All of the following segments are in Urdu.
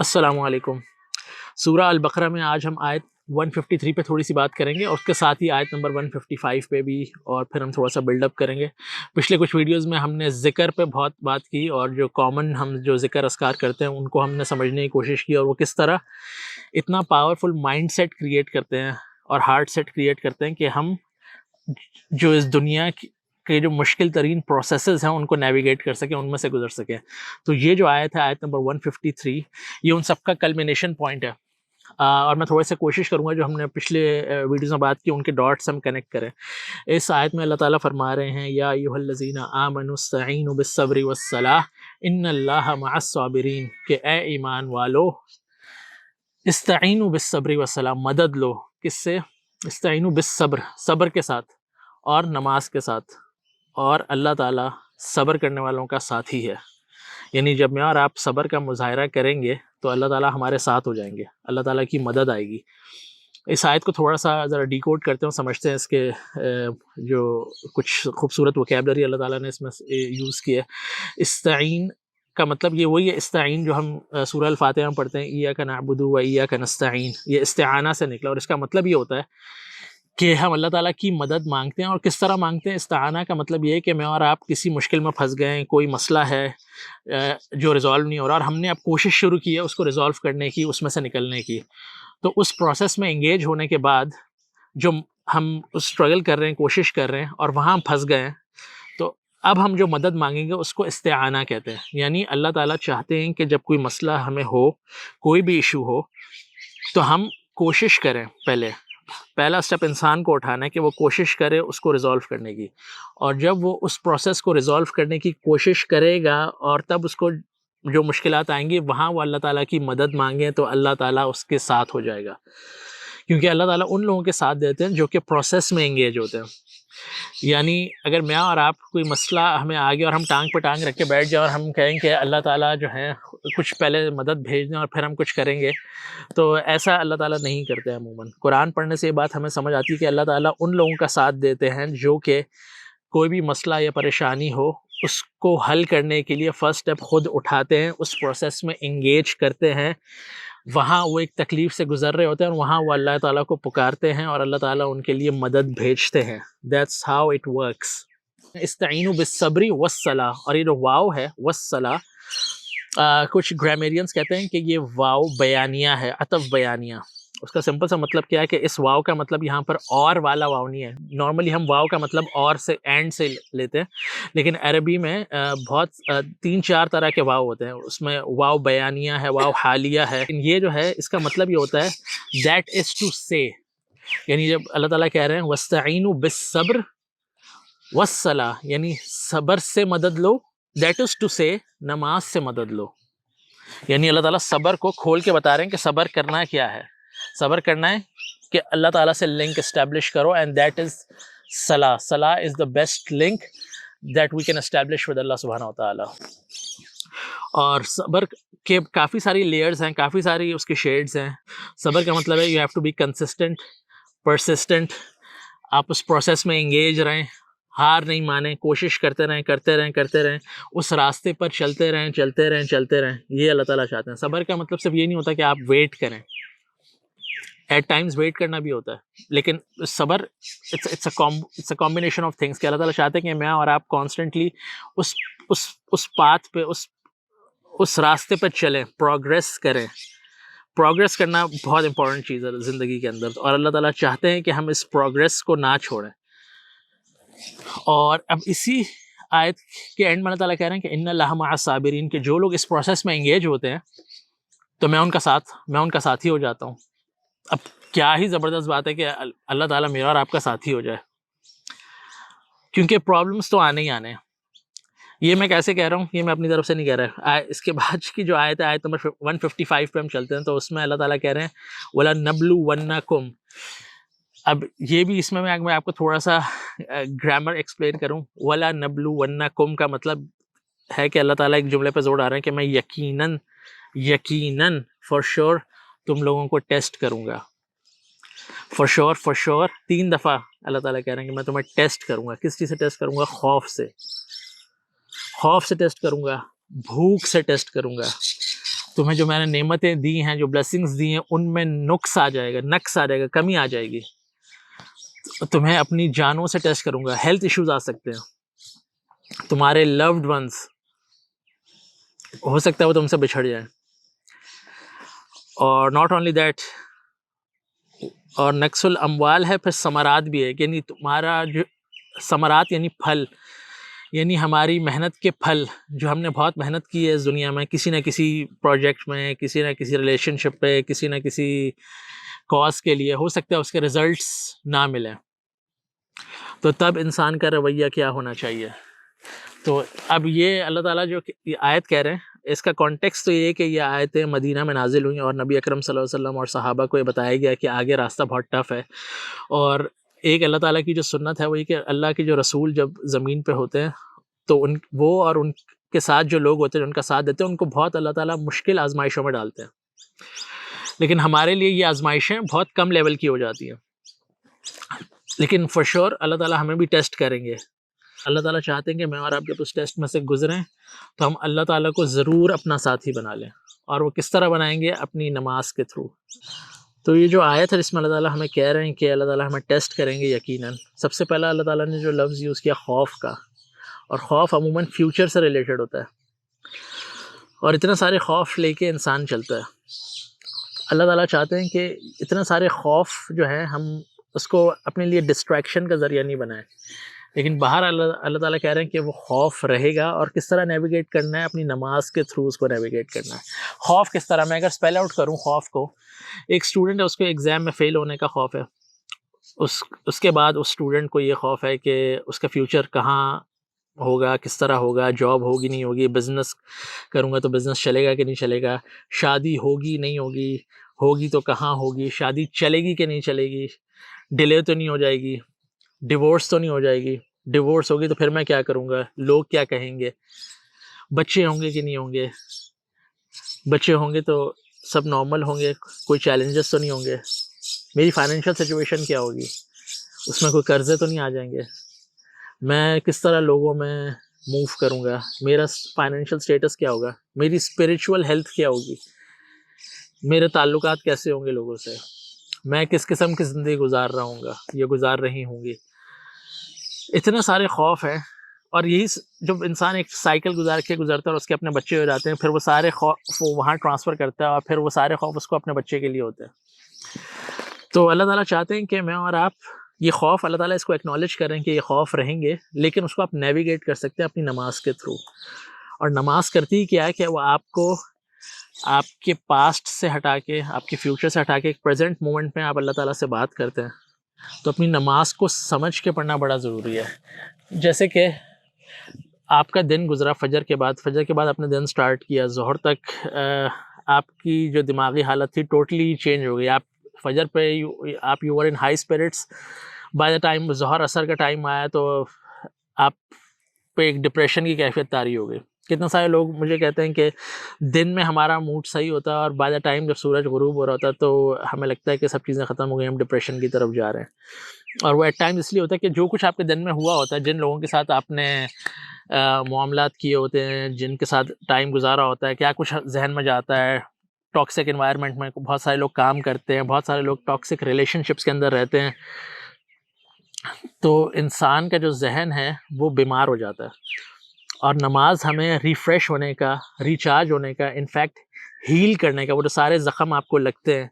السلام علیکم۔ سورہ البقرہ میں آج ہم آیت 153 پہ تھوڑی سی بات کریں گے اور اس کے ساتھ ہی آیت نمبر 155 پہ بھی، اور پھر ہم تھوڑا سا بلڈ اپ کریں گے۔ پچھلے کچھ ویڈیوز میں ہم نے ذکر پہ بہت بات کی، اور جو کامن ہم جو ذکر اذکار کرتے ہیں ان کو ہم نے سمجھنے کی کوشش کی، اور وہ کس طرح اتنا پاورفل مائنڈ سیٹ کریٹ کرتے ہیں اور ہارٹ سیٹ کریٹ کرتے ہیں کہ ہم جو اس دنیا کے جو مشکل ترین پروسیسز ہیں ان کو نیویگیٹ کر سکیں، ان میں سے گزر سکیں۔ تو یہ جو آیت ہے، آیت نمبر 153، یہ ان سب کا کلمینیشن پوائنٹ ہے، اور میں تھوڑے سے کوشش کروں گا جو ہم نے پچھلے ویڈیوز میں بات کی ان کے ڈاٹس ہم کنیکٹ کریں۔ اس آیت میں اللہ تعالیٰ فرما رہے ہیں، یا ایھا الذین آمنوا استعینوا بالصبر والصلاۃ ان اللہ مع الصابرین، کہ اے ایمان والو استعینوا بالصبر والصلاۃ، مدد لو، کس سے؟ استعینوا بالصبر، صبر کے ساتھ اور نماز کے ساتھ، اور اللہ تعالیٰ صبر کرنے والوں کا ساتھی ہے۔ یعنی جب میں اور آپ صبر کا مظاہرہ کریں گے تو اللہ تعالیٰ ہمارے ساتھ ہو جائیں گے، اللہ تعالیٰ کی مدد آئے گی۔ اس آیت کو تھوڑا سا ذرا ڈیکوڈ کرتے ہیں، سمجھتے ہیں اس کے جو کچھ خوبصورت وکیبلری اللہ تعالیٰ نے اس میں یوز کی ہے۔ استعین کا مطلب یہ وہی ہے، استعین جو ہم سورہ الفاتحہ میں پڑھتے ہیں، ایاک نعبد و ایاک نستعین، یہ استعانہ سے نکلا، اور اس کا مطلب یہ ہوتا ہے کہ ہم اللہ تعالیٰ کی مدد مانگتے ہیں۔ اور کس طرح مانگتے ہیں؟ استعانہ کا مطلب یہ ہے کہ میں اور آپ کسی مشکل میں پھنس گئے ہیں، کوئی مسئلہ ہے جو ریزالو نہیں ہو رہا، اور ہم نے اب کوشش شروع کی ہے اس کو ریزالو کرنے کی، اس میں سے نکلنے کی۔ تو اس پروسیس میں انگیج ہونے کے بعد جو ہم اسٹرگل کر رہے ہیں، کوشش کر رہے ہیں، اور وہاں ہم پھنس گئے ہیں، تو اب ہم جو مدد مانگیں گے اس کو استعانہ کہتے ہیں۔ یعنی اللہ تعالیٰ چاہتے ہیں کہ جب کوئی مسئلہ ہمیں ہو، کوئی بھی ایشو ہو، تو ہم کوشش کریں۔ پہلا سٹیپ انسان کو اٹھانا ہے کہ وہ کوشش کرے اس کو ریزالو کرنے کی، اور جب وہ اس پروسیس کو ریزالو کرنے کی کوشش کرے گا اور تب اس کو جو مشکلات آئیں گی وہاں وہ اللہ تعالیٰ کی مدد مانگیں تو اللہ تعالیٰ اس کے ساتھ ہو جائے گا، کیونکہ اللہ تعالیٰ ان لوگوں کے ساتھ دیتے ہیں جو کہ پروسیس میں انگیج ہوتے ہیں۔ یعنی اگر میں اور آپ کوئی مسئلہ ہمیں آ گیا اور ہم ٹانگ پہ ٹانگ رکھ کے بیٹھ جائیں اور ہم کہیں کہ اللہ تعالیٰ جو ہے کچھ پہلے مدد بھیج دیں اور پھر ہم کچھ کریں گے، تو ایسا اللہ تعالیٰ نہیں کرتے عموماً۔ قرآن پڑھنے سے یہ بات ہمیں سمجھ آتی ہے کہ اللہ تعالیٰ ان لوگوں کا ساتھ دیتے ہیں جو کہ کوئی بھی مسئلہ یا پریشانی ہو اس کو حل کرنے کے لیے فرسٹ سٹیپ خود اٹھاتے ہیں، اس پروسیس میں انگیج کرتے ہیں، وہاں وہ ایک تکلیف سے گزر رہے ہوتے ہیں اور وہاں وہ اللہ تعالیٰ کو پکارتے ہیں اور اللہ تعالیٰ ان کے لیے مدد بھیجتے ہیں۔ That's how it works۔ استعینوا بالصبر والصلاۃ، اور یہ جو واو ہے والصلاۃ، کچھ گرامیرینز کہتے ہیں کہ یہ واو بیانیہ ہے، عطف بیانیہ۔ اس کا سمپل سا مطلب کیا ہے کہ اس واو کا مطلب یہاں پر اور والا واو نہیں ہے۔ نارملی ہم واو کا مطلب اور سے، اینڈ سے لیتے ہیں، لیکن عربی میں بہت 3-4 طرح کے واو ہوتے ہیں۔ اس میں واو بیانیہ ہے، واو حالیہ ہے، لیکن یہ جو ہے اس کا مطلب یہ ہوتا ہے دیٹ از ٹو سے، یعنی جب اللہ تعالیٰ کہہ رہے ہیں وَاسْتَعِینُوا بِالصَّبْرِ وَالصَّلَاةِ، یعنی صبر سے مدد لو، دیٹ از ٹو سے نماز سے مدد لو۔ یعنی اللہ تعالیٰ صبر کو کھول کے بتا رہے ہیں کہ صبر کرنا کیا ہے۔ صبر کرنا ہے کہ اللہ تعالیٰ سے لنک اسٹیبلش کرو، and that is salah. Salah is the best link that we can establish with Allah سبحانہ و تعالیٰ۔ اور صبر کے کافی ساری لیئرز ہیں، کافی ساری اس کے شیڈز ہیں۔ صبر کا مطلب ہے you have to be consistent, persistent, آپ اس پروسیس میں انگیج رہیں، ہار نہیں مانیں، کوشش کرتے رہیں، اس راستے پر چلتے رہیں۔ یہ اللہ تعالیٰ چاہتے ہیں۔ صبر کا مطلب صرف یہ نہیں ہوتا کہ آپ ویٹ کریں، ایٹ ٹائمز ویٹ کرنا بھی ہوتا ہے، لیکن صبر it's a combination of things, کہ اللہ تعالیٰ چاہتے ہیں کہ میں اور آپ کانسٹنٹلی اس پاتھ پہ، اس راستے پہ چلیں، پروگریس کریں۔ پروگریس کرنا بہت امپورٹنٹ چیز ہے زندگی کے اندر، اور اللہ تعالیٰ چاہتے ہیں کہ ہم اس پروگریس کو نہ چھوڑیں۔ اور اب اسی آیت کے اینڈ میں اللہ تعالیٰ کہہ رہے ہیں کہ ان اللہ مع الصابرین، کہ جو لوگ اس پروسیس میں انگیج ہوتے ہیں تو میں ان کا ساتھی ہو جاتا ہوں۔ اب کیا ہی زبردست بات ہے کہ اللہ تعالیٰ میرا اور آپ کا ساتھی ہو جائے، کیونکہ پرابلمس تو آنے ہی آنے ہیں۔ یہ میں کیسے کہہ رہا ہوں، یہ میں اپنی طرف سے نہیں کہہ رہا۔ اس کے بعد کی جو آیت ہے، آیت نمبر 155 پہ ہم چلتے ہیں، تو اس میں اللہ تعالیٰ کہہ رہے ہیں وَلَنَبْلُوَنَّكُمْ۔ اب یہ بھی اس میں آپ کو تھوڑا سا گرامر ایکسپلین کروں۔ وَلَنَبْلُوَنَّكُمْ کا مطلب ہے کہ اللہ تعالیٰ ایک جملے پہ زور ڈال رہے ہیں کہ میں یقیناً فار شور تم لوگوں کو ٹیسٹ کروں گا۔ فار شور 3 دفعہ اللہ تعالیٰ کہہ رہے ہیں کہ میں تمہیں ٹیسٹ کروں گا۔ کس چیز سے ٹیسٹ کروں گا؟ خوف سے ٹیسٹ کروں گا، بھوک سے ٹیسٹ کروں گا، تمہیں جو میں نے نعمتیں دی ہیں، جو بلیسنگز دی ہیں، ان میں نقص آ جائے گا، کمی آ جائے گی، تمہیں اپنی جانوں سے ٹیسٹ کروں گا، ہیلتھ ایشوز آ سکتے ہیں، تمہارے لوڈ ونس ہو سکتا ہے وہ تم سے بچھڑ جائیں، اور ناٹ اونلی دیٹ، اور نقص الاموال ہے، پھر ثمرات بھی ہے، یعنی تمہارا جو ثمرات یعنی پھل، یعنی ہماری محنت کے پھل، جو ہم نے بہت محنت کی ہے اس دنیا میں، کسی نہ کسی پروجیکٹ میں، کسی نہ کسی ریلیشن شپ پہ، کسی نہ کسی کاز کے لیے، ہو سکتا ہے اس کے ریزلٹس نہ ملیں، تو تب انسان کا رویہ کیا ہونا چاہیے؟ تو اب یہ اللہ تعالیٰ جو یہ آیت کہہ رہے ہیں، اس کا کانٹیکس تو یہ ہے کہ یہ آیتیں مدینہ میں نازل ہوئیں اور نبی اکرم صلی اللہ علیہ وسلم اور صحابہ کو یہ بتایا گیا کہ آگے راستہ بہت ٹف ہے، اور ایک اللہ تعالیٰ کی جو سنت ہے وہ یہ کہ اللہ کے جو رسول جب زمین پہ ہوتے ہیں تو وہ اور ان کے ساتھ جو لوگ ہوتے ہیں، ان کا ساتھ دیتے ہیں، ان کو بہت اللہ تعالیٰ مشکل آزمائشوں میں ڈالتے ہیں، لیکن ہمارے لیے یہ آزمائشیں بہت کم لیول کی ہو جاتی ہیں، لیکن فور شور اللہ تعالیٰ ہمیں بھی ٹیسٹ کریں گے۔ اللہ تعالیٰ چاہتے ہیں کہ میں اور آپ جب اس ٹیسٹ میں سے گزریں تو ہم اللہ تعالیٰ کو ضرور اپنا ساتھی بنا لیں، اور وہ کس طرح بنائیں گے؟ اپنی نماز کے تھرو۔ تو یہ جو آیت ہے جس میں اللہ تعالیٰ ہمیں کہہ رہے ہیں کہ اللہ تعالیٰ ہمیں ٹیسٹ کریں گے یقیناً، سب سے پہلا اللہ تعالیٰ نے جو لفظ یوز کیا خوف کا، اور خوف عموماً فیوچر سے ریلیٹڈ ہوتا ہے، اور اتنے سارے خوف لے کے انسان چلتا ہے۔ اللہ تعالیٰ چاہتے ہیں کہ اتنے سارے خوف جو ہیں ہم اس کو اپنے لیے ڈسٹریکشن کا ذریعہ نہیں بنائیں، لیکن باہر اللہ تعالیٰ کہہ رہے ہیں کہ وہ خوف رہے گا، اور کس طرح نیویگیٹ کرنا ہے؟ اپنی نماز کے تھرو اس کو نیویگیٹ کرنا ہے۔ خوف کس طرح؟ میں اگر اسپیل آؤٹ کروں خوف کو، ایک اسٹوڈنٹ ہے، اس کو ایگزام میں فیل ہونے کا خوف ہے، اس کے بعد اس اسٹوڈنٹ کو یہ خوف ہے کہ اس کا فیوچر کہاں ہوگا، کس طرح ہوگا، جاب ہوگی نہیں ہوگی، بزنس کروں گا تو بزنس چلے گا کہ نہیں چلے گا، شادی ہوگی نہیں ہوگی، ہوگی تو کہاں ہوگی، شادی چلے گی کہ نہیں چلے گی، ڈیلے تو نہیں ہو جائے گی، ڈیورس تو نہیں ہو جائے گی، ڈیورس ہوگی تو پھر میں کیا کروں گا، لوگ کیا کہیں گے، بچے ہوں گے کہ نہیں ہوں گے، بچے ہوں گے تو سب نارمل ہوں گے، کوئی چیلنجز تو نہیں ہوں گے، میری فائنینشیل سچویشن کیا ہوگی، اس میں کوئی قرضے تو نہیں آ جائیں گے، میں کس طرح لوگوں میں موو کروں گا، میرا فائنینشیل سٹیٹس کیا ہوگا، میری اسپریچول ہیلتھ کیا ہوگی، میرے تعلقات کیسے ہوں گے لوگوں سے، میں کس قسم کی زندگی گزار رہا ہوں گا یا گزار رہی ہوں گی۔ اتنے سارے خوف ہیں، اور یہی جب انسان ایک سائیکل گزارتا ہے اور اس کے اپنے بچے ہو جاتے ہیں، پھر وہ سارے خوف وہ وہاں ٹرانسفر کرتا ہے، اور پھر وہ سارے خوف اس کو اپنے بچے کے لیے ہوتے ہیں۔ تو اللہ تعالیٰ چاہتے ہیں کہ میں اور آپ یہ خوف، اللہ تعالیٰ اس کو ایکنالج کریں کہ یہ خوف رہیں گے، لیکن اس کو آپ نیویگیٹ کر سکتے ہیں اپنی نماز کے تھرو، اور نماز کرتی ہی کیا ہے کہ وہ آپ کو آپ کے پاسٹ سے ہٹا کے، آپ کے فیوچر سے ہٹا کے ایک پریزنٹ مومنٹ میں آپ اللہ تعالیٰ سے بات کرتے ہیں، تو اپنی نماز کو سمجھ کے پڑھنا بڑا ضروری ہے۔ جیسے کہ آپ کا دن گزرا، فجر کے بعد اپنے دن سٹارٹ کیا، ظہر تک آپ کی جو دماغی حالت تھی ٹوٹلی چینج ہو گئی، آپ فجر پہ آپ you were in high spirits, by the time ظہر اثر کا ٹائم آیا تو آپ پہ ایک ڈپریشن کی کیفیت طاری ہو گئی۔ کتنے سارے لوگ مجھے کہتے ہیں کہ دن میں ہمارا موڈ صحیح ہوتا ہے، اور بائی دا ٹائم جب سورج غروب ہو رہا ہوتا ہے تو ہمیں لگتا ہے کہ سب چیزیں ختم ہو گئی، ہم ڈپریشن کی طرف جا رہے ہیں، اور وہ ایٹ ٹائم اس لیے ہوتا ہے کہ جو کچھ آپ کے دن میں ہوا ہوتا ہے، جن لوگوں کے ساتھ آپ نے معاملات کیے ہوتے ہیں، جن کے ساتھ ٹائم گزارا ہوتا ہے، کیا کچھ ذہن میں جاتا ہے، ٹاکسک انوائرمنٹ میں بہت سارے لوگ کام کرتے ہیں، بہت سارے لوگ ٹاکسک ریلیشن شپس کے اندر رہتے ہیں، تو انسان کا جو ذہن ہے وہ بیمار ہو جاتا ہے، اور نماز ہمیں ریفریش ہونے کا، ریچارج ہونے کا، انفیکٹ ہیل کرنے کا، وہ جو سارے زخم آپ کو لگتے ہیں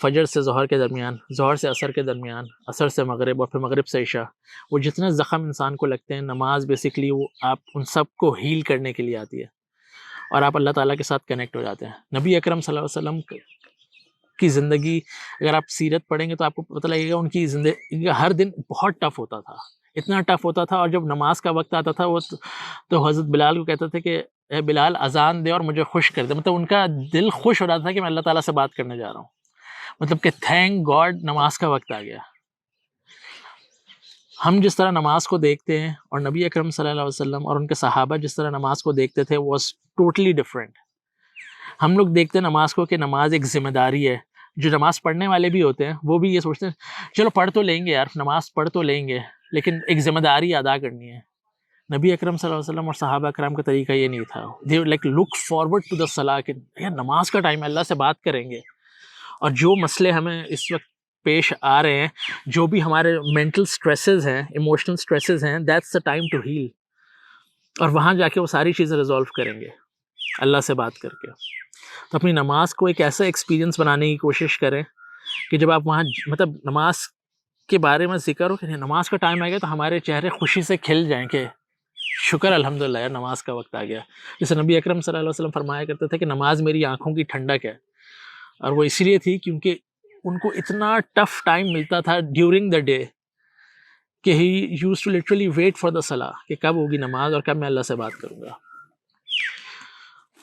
فجر سے ظہر کے درمیان، ظہر سے عصر کے درمیان، عصر سے مغرب، اور پھر مغرب سے عشاء، وہ جتنے زخم انسان کو لگتے ہیں، نماز بیسکلی وہ آپ ان سب کو ہیل کرنے کے لیے آتی ہے، اور آپ اللہ تعالیٰ کے ساتھ کنیکٹ ہو جاتے ہیں۔ نبی اکرم صلی اللہ علیہ وسلم کی زندگی اگر آپ سیرت پڑھیں گے تو آپ کو پتہ لگے گا ان کی زندگی کا ہر دن بہت ٹف ہوتا تھا، اتنا ٹف ہوتا تھا، اور جب نماز کا وقت آتا تھا وہ تو حضرت بلال کو کہتے تھے کہ اے بلال اذان دے اور مجھے خوش کر دے، مطلب ان کا دل خوش ہو رہا تھا کہ میں اللہ تعالیٰ سے بات کرنے جا رہا ہوں، مطلب کہ تھینک گاڈ نماز کا وقت آ گیا۔ ہم جس طرح نماز کو دیکھتے ہیں، اور نبی اکرم صلی اللہ علیہ وسلم اور ان کے صحابہ جس طرح نماز کو دیکھتے تھے، واز ٹوٹلی ڈفرینٹ۔ ہم لوگ دیکھتے ہیں نماز کو کہ نماز ایک ذمہ داری ہے، جو نماز پڑھنے والے بھی ہوتے ہیں وہ بھی یہ سوچتے ہیں چلو پڑھ تو لیں گے یار، نماز پڑھ تو لیں گے، لیکن ایک ذمہ داری ادا کرنی ہے، نبی اکرم صلی اللہ علیہ وسلم اور صحابہ کرام کا طریقہ یہ نہیں تھا. they like look forward to the صلاح کہ یار نماز کا ٹائم ہے, اللہ سے بات کریں گے. اور جو مسئلے ہمیں اس وقت پیش آ رہے ہیں, جو بھی ہمارے مینٹل سٹریسز ہیں, ایموشنل سٹریسز ہیں, that's the time to heal. اور وہاں جا کے وہ ساری چیزیں ریزولو کریں گے اللہ سے بات کر کے. تو اپنی نماز کو ایک ایسا ایکسپیرینس بنانے کی کوشش کریں کہ جب آپ وہاں مطلب نماز کے بارے میں ذکر ہو کہ نماز کا ٹائم آ گیا تو ہمارے چہرے خوشی سے کھل جائیں کہ شکر الحمدللہ یار نماز کا وقت آ گیا. جیسے نبی اکرم صلی اللہ علیہ وسلم فرمایا کرتے تھے کہ نماز میری آنکھوں کی ٹھنڈک ہے. اور وہ اس لیے تھی کیونکہ ان کو اتنا ٹف ٹائم ملتا تھا ڈیورنگ دا ڈے کہ he use to literally wait for the salah کہ کب ہوگی نماز اور کب میں اللہ سے بات کروں گا.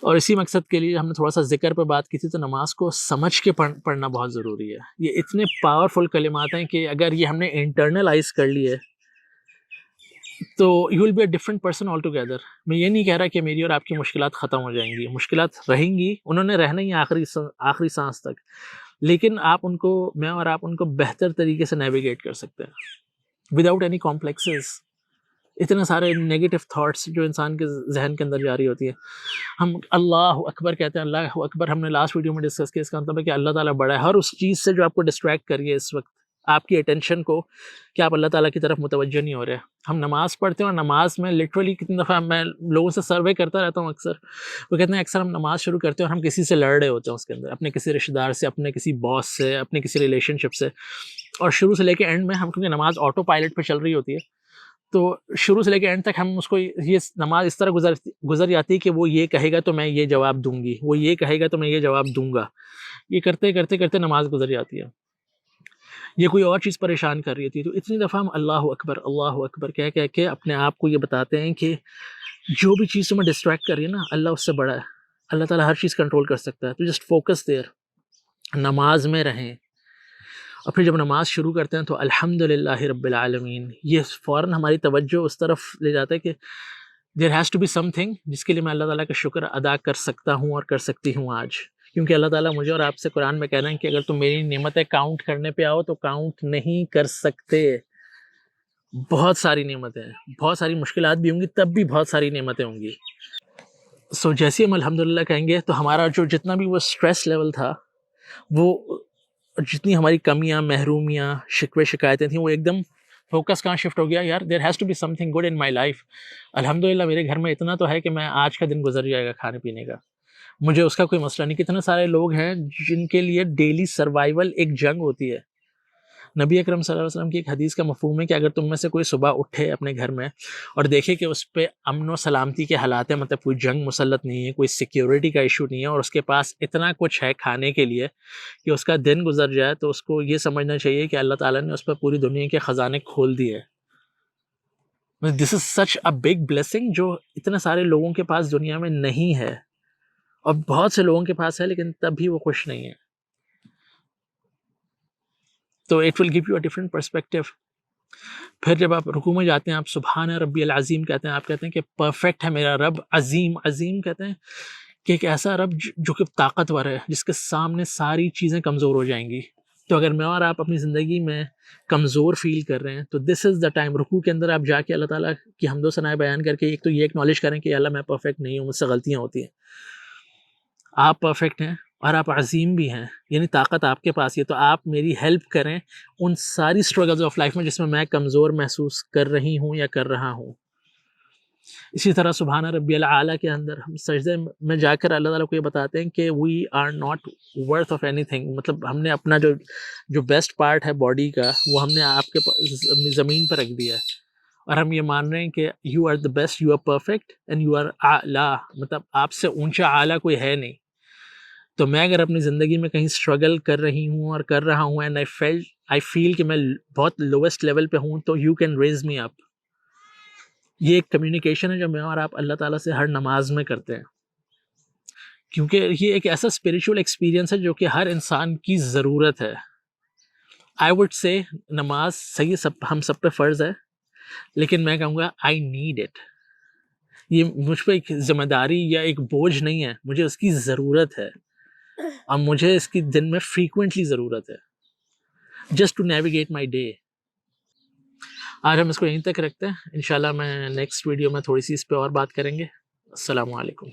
اور اسی مقصد کے لیے ہم نے تھوڑا سا ذکر پہ بات کی تھی. تو نماز کو سمجھ کے پڑھنا بہت ضروری ہے. یہ اتنے پاورفل کلمات ہیں کہ اگر یہ ہم نے انٹرنلائز کر لیے تو you will be a different person all together. میں یہ نہیں کہہ رہا کہ میری اور آپ کی مشکلات ختم ہو جائیں گی, مشکلات رہیں گی, انہوں نے رہنا ہی آخری سانس تک, لیکن آپ ان کو, میں اور آپ ان کو بہتر طریقے سے نیویگیٹ کر سکتے ہیں وداؤٹ اینی کمپلیکسز. اتنے سارے نیگیٹو تھاٹس جو انسان کے ذہن کے اندر جاری ہوتی ہے. ہم اللہ اکبر کہتے ہیں, اللہ اکبر ہم نے لاسٹ ویڈیو میں ڈسکس کیا, اس کا مطلب ہے کہ اللہ تعالیٰ بڑا ہے. ہر اس چیز سے جو آپ کو ڈسٹریکٹ کر رہی ہے اس وقت آپ کی اٹینشن کو, کہ آپ اللہ تعالیٰ کی طرف متوجہ نہیں ہو رہے. ہم نماز پڑھتے ہیں اور نماز میں لٹرلی کتنی دفعہ میں لوگوں سے سروے کرتا رہتا ہوں اکثر, وہ کہتے ہیں اکثر ہم نماز شروع کرتے ہیں اور ہم کسی سے لڑ رہے ہوتے ہیں اس کے اندر, اپنے کسی رشتہ دار سے, اپنے کسی باس سے, اپنے کسی ریلیشن شپ سے. اور شروع سے لے کے اینڈ میں ہم, کیونکہ نماز آٹو پائلٹ پہ چل رہی ہوتی ہے, تو شروع سے لے کے اینڈ تک ہم اس کو یہ نماز اس طرح گزر جاتی ہے کہ وہ یہ کہے گا تو میں یہ جواب دوں گی, وہ یہ کہے گا تو میں یہ جواب دوں گا. یہ کرتے کرتے کرتے نماز گزر جاتی ہے. یہ کوئی اور چیز پریشان کر رہی ہوتی ہے. تو اتنی دفعہ ہم اللہ اکبر کہہ کے اپنے آپ کو یہ بتاتے ہیں کہ جو بھی چیز تمہیں ڈسٹریکٹ کر رہی ہے نا, اللہ اس سے بڑا ہے. اللہ تعالیٰ ہر چیز کنٹرول کر سکتا ہے. تو جسٹ فوکس دیر, نماز میں رہیں. اور پھر جب نماز شروع کرتے ہیں تو الحمدللہ رب العالمین, یہ فوراً ہماری توجہ اس طرف لے جاتا ہے کہ there has to be something جس کے لیے میں اللہ تعالیٰ کا شکر ادا کر سکتا ہوں اور کر سکتی ہوں آج. کیونکہ اللہ تعالیٰ مجھے اور آپ سے قرآن میں کہہ رہے ہیں کہ اگر تم میری نعمتیں کاؤنٹ کرنے پہ آؤ تو کاؤنٹ نہیں کر سکتے. بہت ساری نعمتیں ہیں, بہت ساری مشکلات بھی ہوں گی, تب بھی بہت ساری نعمتیں ہوں گی. سو جیسے ہم الحمدللہ کہیں گے تو ہمارا جو جتنا بھی وہ اسٹریس لیول تھا, وہ جتنی ہماری کمیاں, محرومیاں, شکوے شکایتیں تھیں, وہ ایک دم فوکس کہاں شفٹ ہو گیا, یار there has to be something good in my life. الحمدللہ میرے گھر میں اتنا تو ہے کہ میں آج کا دن گزر جائے گا کھانے پینے کا, مجھے اس کا کوئی مسئلہ نہیں. کتنے سارے لوگ ہیں جن کے لیے ڈیلی سروائیول ایک جنگ ہوتی ہے. نبی اکرم صلی اللہ علیہ وسلم کی ایک حدیث کا مفہوم ہے کہ اگر تم میں سے کوئی صبح اٹھے اپنے گھر میں اور دیکھے کہ اس پہ امن و سلامتی کے حالات ہیں, مطلب کوئی جنگ مسلط نہیں ہے, کوئی سیکیورٹی کا ایشو نہیں ہے, اور اس کے پاس اتنا کچھ ہے کھانے کے لیے کہ اس کا دن گزر جائے, تو اس کو یہ سمجھنا چاہیے کہ اللہ تعالیٰ نے اس پہ پوری دنیا کے خزانے کھول دیے. دس از سچ اے بگ بلیسنگ جو اتنے سارے لوگوں کے پاس دنیا میں نہیں ہے, اور بہت سے لوگوں کے پاس ہے لیکن تب بھی وہ خوش نہیں ہے. تو it will give you a different perspective. پھر جب آپ رکوع میں جاتے ہیں, آپ سبحان ربی العظیم کہتے ہیں, آپ کہتے ہیں کہ پرفیکٹ ہے میرا رب. عظیم کہتے ہیں کہ ایک ایسا رب جو کہ طاقتور ہے, جس کے سامنے ساری چیزیں کمزور ہو جائیں گی. تو اگر میں اور آپ اپنی زندگی میں کمزور فیل کر رہے ہیں تو دس از دا ٹائم, رکوع کے اندر آپ جا کے اللہ تعالیٰ کی حمد و ثنائے بیان کر کے ایک تو یہ ایکنالج کریں کہ اللہ میں پرفیکٹ نہیں ہوں, مجھ سے غلطیاں ہوتی ہیں, آپ پرفیکٹ ہیں اور آپ عظیم بھی ہیں, یعنی طاقت آپ کے پاس ہی ہے. تو آپ میری ہیلپ کریں ان ساری اسٹرگلز آف لائف میں جس میں کمزور محسوس کر رہی ہوں یا کر رہا ہوں. اسی طرح سبحان ربی العالیٰ کے اندر ہم سجدے میں جا کر اللہ تعالیٰ کو یہ بتاتے ہیں کہ we are not worth of anything, مطلب ہم نے اپنا جو بیسٹ پارٹ ہے باڈی کا وہ ہم نے آپ کے زمین پر رکھ دیا ہے, اور ہم یہ مان رہے ہیں کہ you are the best, you are perfect and you are اعلیٰ, مطلب آپ سے اونچا اعلیٰ کوئی ہے نہیں. تو میں اگر اپنی زندگی میں کہیں اسٹرگل کر رہی ہوں اور کر رہا ہوں اینڈ آئی فیل کہ میں بہت لویسٹ لیول پہ ہوں, تو یو کین ریز می اپ. یہ ایک کمیونیکیشن ہے جو میں اور آپ اللہ تعالیٰ سے ہر نماز میں کرتے ہیں, کیونکہ یہ ایک ایسا اسپریچول ایکسپیرینس ہے جو کہ ہر انسان کی ضرورت ہے. آئی وڈ سے نماز صحیح ہم سب پہ فرض ہے, لیکن میں کہوں گا آئی نیڈ اٹ. یہ مجھ پہ ایک ذمہ داری یا ایک بوجھ نہیں ہے, مجھے اس کی ضرورت ہے, اور مجھے اس کی دن میں فریکوینٹلی ضرورت ہے, just to navigate my day. آج ہم اس کو یہیں تک رکھتے ہیں، انشاءاللہ میں نیکسٹ ویڈیو میں تھوڑی سی اس پہ اور بات کریں گے۔ السلام علیکم۔